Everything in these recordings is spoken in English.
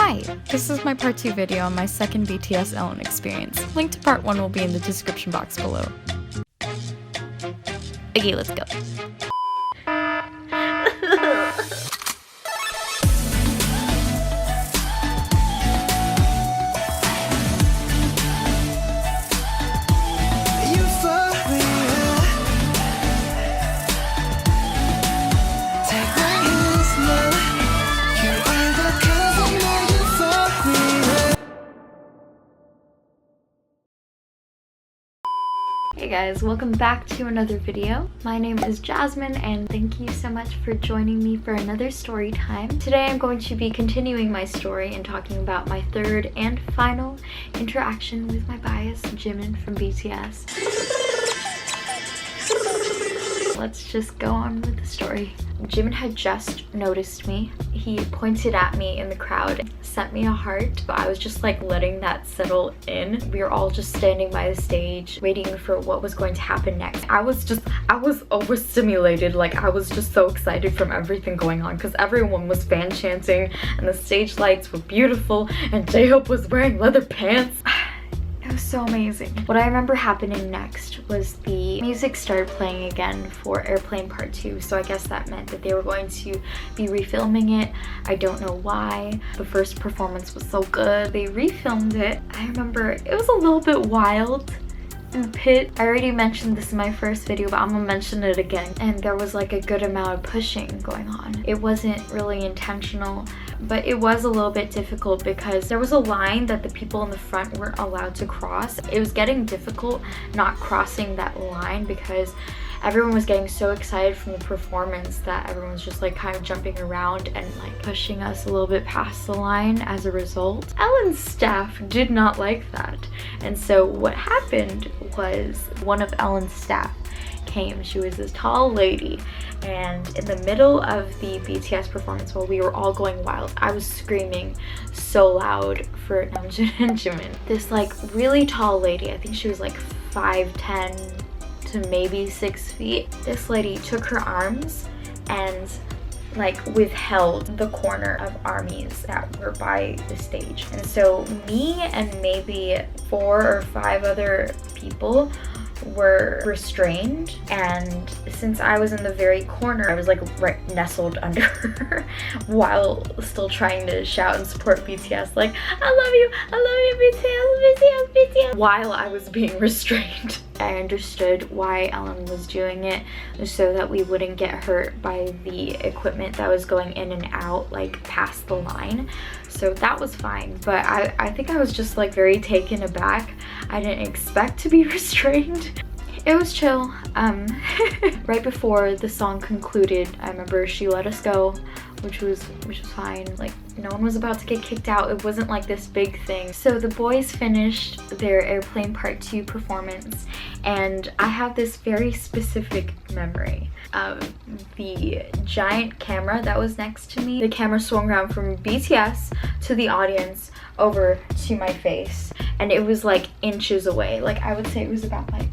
Hi, this is my part 2 video on my second BTSxEllen experience. Link to part 1 will be in the description box below. Okay, let's go. Hey guys, welcome back to another video. My name is Jazmin and thank you so much for joining me for another story time. Today I'm going to be continuing my story and talking about my third and final interaction with my bias, Jimin from BTS. Let's just go on with the story. Jimin had just noticed me. He pointed at me in the crowd, sent me a heart, but I was just like letting that settle in. We were all just standing by the stage, waiting for what was going to happen next. I was overstimulated. Like, I was just so excited from everything going on because everyone was fan chanting and the stage lights were beautiful and J-Hope was wearing leather pants. It was so amazing. What I remember happening next was the music started playing again for Airplane Part 2, so I guess that meant that they were going to be refilming it. I don't know why. The first performance was so good. They refilmed it. I remember it was a little bit wild in the pit. I already mentioned this in my first video, but I'm gonna mention it again. And there was like a good amount of pushing going on. It wasn't really intentional, but it was a little bit difficult because there was a line that the people in the front weren't allowed to cross. It was getting difficult not crossing that line because everyone was getting so excited from the performance that everyone was just like kind of jumping around and like pushing us a little bit past the line as a result. Ellen's staff did not like that. And so what happened was one of Ellen's staff came. She was this tall lady, and in the middle of the BTS performance while we were all going wild, I was screaming so loud for Namjoon and Jimin. This like really tall lady, I think she was like 5'10" to maybe 6 feet. This lady took her arms and like withheld the corner of armies that were by the stage. And so me and maybe 4 or 5 other people were restrained, and since I was in the very corner, I was like right nestled under her while still trying to shout and support BTS, like I love you, BTS, while I was being restrained. I understood why Ellen was doing it, so that we wouldn't get hurt by the equipment that was going in and out like past the line. So that was fine, but I think I was just like very taken aback. I didn't expect to be restrained. It was chill. Right before the song concluded, I remember she let us go, which was fine. Like, no one was about to get kicked out. It wasn't like this big thing. So the boys finished their Airplane Part 2 performance, and I have this very specific memory of the giant camera that was next to me. The camera swung around from BTS to the audience over to my face, and it was like inches away. Like, I would say it was about like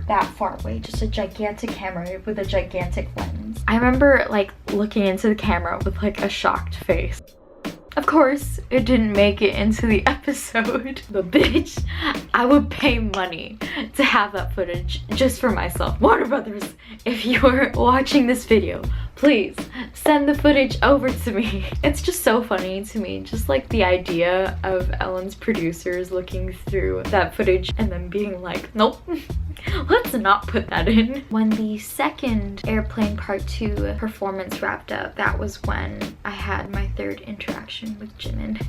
that far away, just a gigantic camera with a gigantic lens. I remember like looking into the camera with like a shocked face. Of course, it didn't make it into the episode, but bitch, I would pay money to have that footage just for myself. Warner Brothers, if you're watching this video, please send the footage over to me. It's just so funny to me, just like the idea of Ellen's producers looking through that footage and then being like, nope, let's not put that in. When the second Airplane Part 2 performance wrapped up, that was when I had my third interaction with Jimin.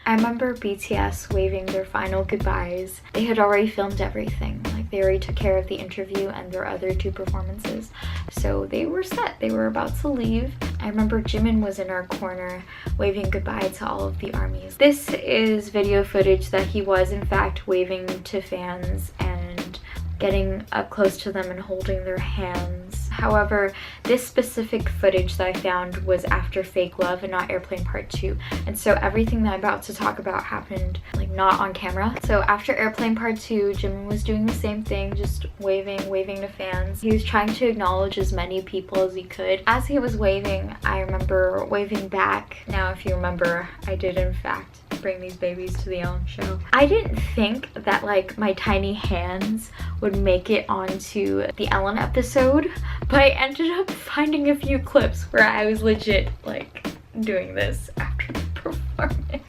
I remember BTS waving their final goodbyes. They had already filmed everything. Like, they already took care of the interview and their other 2 performances. So they were set. They were about to leave. I remember Jimin was in our corner waving goodbye to all of the armies. This is video footage that he was in fact waving to fans and getting up close to them and holding their hands. However, this specific footage that I found was after Fake Love and not Airplane Part 2. And so everything that I'm about to talk about happened like not on camera. So after Airplane Part 2, Jimin was doing the same thing, just waving to fans. He was trying to acknowledge as many people as he could. As he was waving, I remember waving back. Now, if you remember, I did in fact bring these babies to the Ellen show. I didn't think that like my tiny hands would make it onto the Ellen episode, but I ended up finding a few clips where I was legit like doing this after the performance.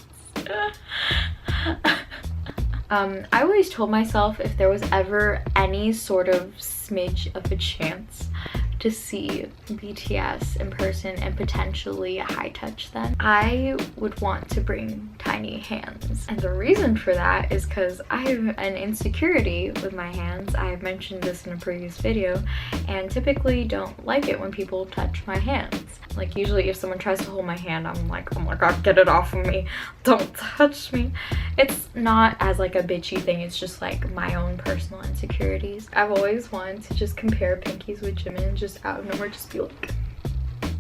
I always told myself if there was ever any sort of smidge of a chance to see BTS in person and potentially high touch them, I would want to bring tiny hands. And the reason for that is because I have an insecurity with my hands. I have mentioned this in a previous video, and typically don't like it when people touch my hands. Like usually if someone tries to hold my hand, I'm like, oh my god, get it off of me, don't touch me. It's not as like a bitchy thing, it's just like my own personal insecurities. I've always wanted to just compare pinkies with Jimin, just out of nowhere, just be like,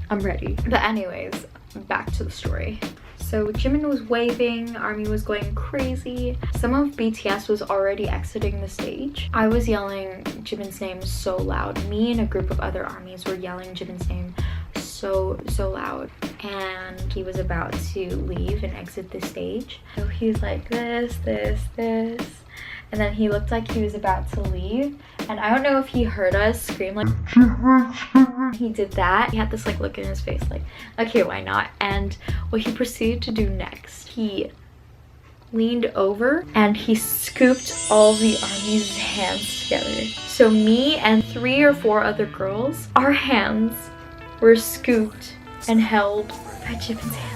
I'm ready. But anyways, back to the story. So Jimin was waving, ARMY was going crazy. Some of BTS was already exiting the stage. I was yelling Jimin's name so loud. Me and a group of other ARMYs were yelling Jimin's name so loud, and he was about to leave and exit the stage. So he's like this, and then he looked like he was about to leave, and I don't know if he heard us scream like he did that. He had this like look in his face like, okay, why not? And what he proceeded to do next, he leaned over and he scooped all the ARMY's hands together. So me and 3 or 4 other girls, our hands were scooped and held by Jimin's hands.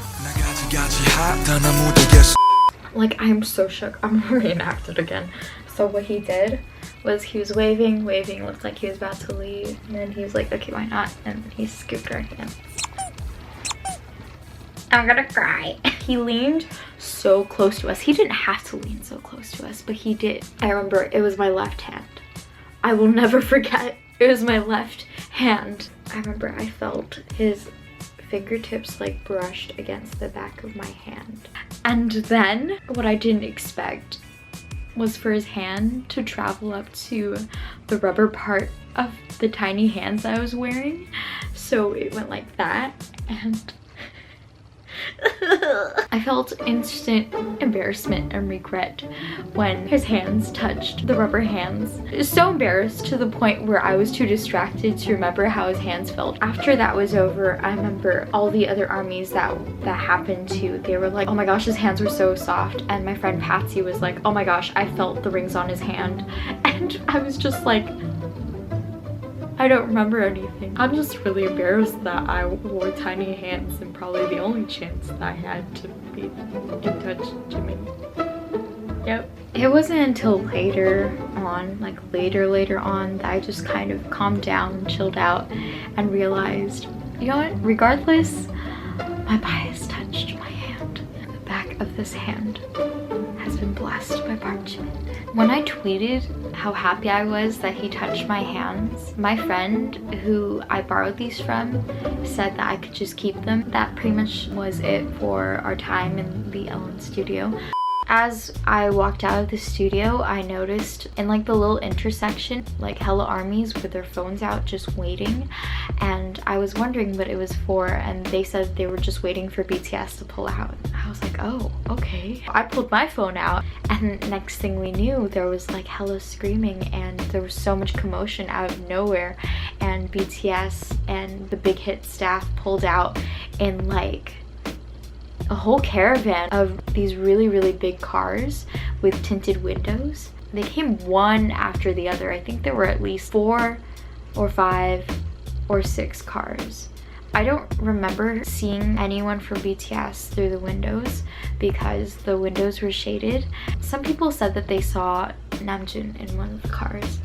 Like, I'm so shook. I'm gonna reenact it again. So what he did was he was waving, looked like he was about to leave, and then he was like, okay, why not? And then he scooped our hands. I'm gonna cry. He leaned so close to us. He didn't have to lean so close to us, but he did. I remember it was my left hand. I will never forget. It was my left hand. I remember I felt his fingertips like brushed against the back of my hand. And then what I didn't expect was for his hand to travel up to the rubber part of the tiny hands I was wearing. So it went like that, and I felt instant embarrassment and regret when his hands touched the rubber hands. I was so embarrassed to the point where I was too distracted to remember how his hands felt. After that was over, I remember all the other ARMYs that happened to, they were like, oh my gosh, his hands were so soft. And my friend Patsy was like, oh my gosh, I felt the rings on his hand. And I was just like, I don't remember anything. I'm just really embarrassed that I wore tiny hands, and probably the only chance that I had to be in touch with Jimin. Yep. It wasn't until later on, like later on, that I just kind of calmed down, chilled out, and realized, you know what? Regardless, my bias touched my hand. And the back of this hand has been blessed by Park Jimin. When I tweeted how happy I was that he touched my hands, my friend who I borrowed these from said that I could just keep them. That pretty much was it for our time in the Ellen studio. As I walked out of the studio, I noticed in like the little intersection, like hella ARMYs with their phones out just waiting, and I was wondering what it was for, and they said they were just waiting for BTS to pull out. I was like, oh, okay. I pulled my phone out, and next thing we knew, there was like hella screaming, and there was so much commotion out of nowhere, and BTS and the Big Hit staff pulled out in like a whole caravan of these really big cars with tinted windows. They came one after the other. I think there were at least 4 or 5 or 6 cars. I don't remember seeing anyone from BTS through the windows because the windows were shaded. Some people said that they saw Namjoon in one of the cars.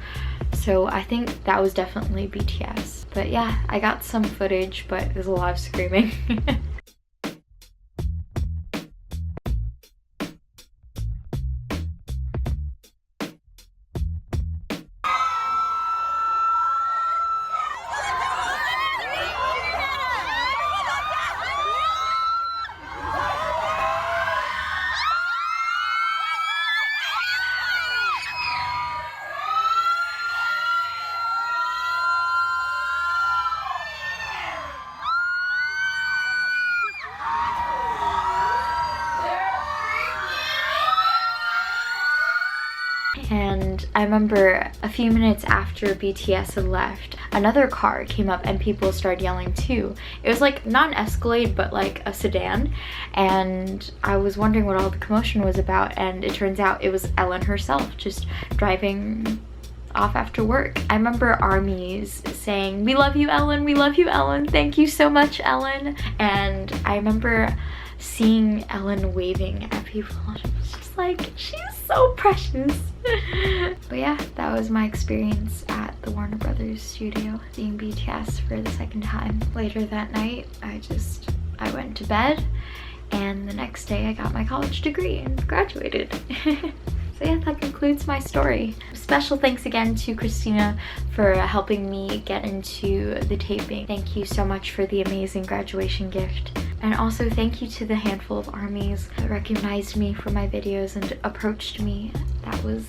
So I think that was definitely BTS. But yeah, I got some footage, but there's a lot of screaming. And I remember a few minutes after BTS had left, another car came up and people started yelling too. It was like not an Escalade, but like a sedan. And I was wondering what all the commotion was about, and it turns out it was Ellen herself just driving off after work. I remember armies saying, "We love you, Ellen, we love you, Ellen, thank you so much, Ellen." And I remember seeing Ellen waving at people, and I was just like, she's so precious. But yeah, that was my experience at the Warner Brothers studio, seeing BTS for the second time. Later that night, I went to bed, and the next day I got my college degree and graduated. So yeah, that concludes my story. Special thanks again to Christina for helping me get into the taping. Thank you so much for the amazing graduation gift. And also thank you to the handful of armies that recognized me for my videos and approached me. That was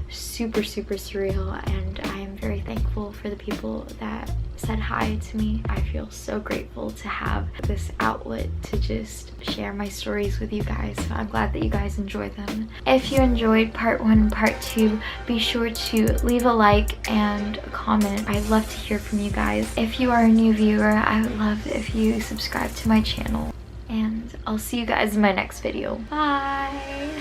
super, super surreal, and I am very thankful for the people that said hi to me. I feel so grateful to have this outlet to just share my stories with you guys. So I'm glad that you guys enjoy them. If you enjoyed part 1 and part 2, be sure to leave a like and a comment. I'd love to hear from you guys. If you are a new viewer, I would love if you subscribe to my channel. And I'll see you guys in my next video. Bye!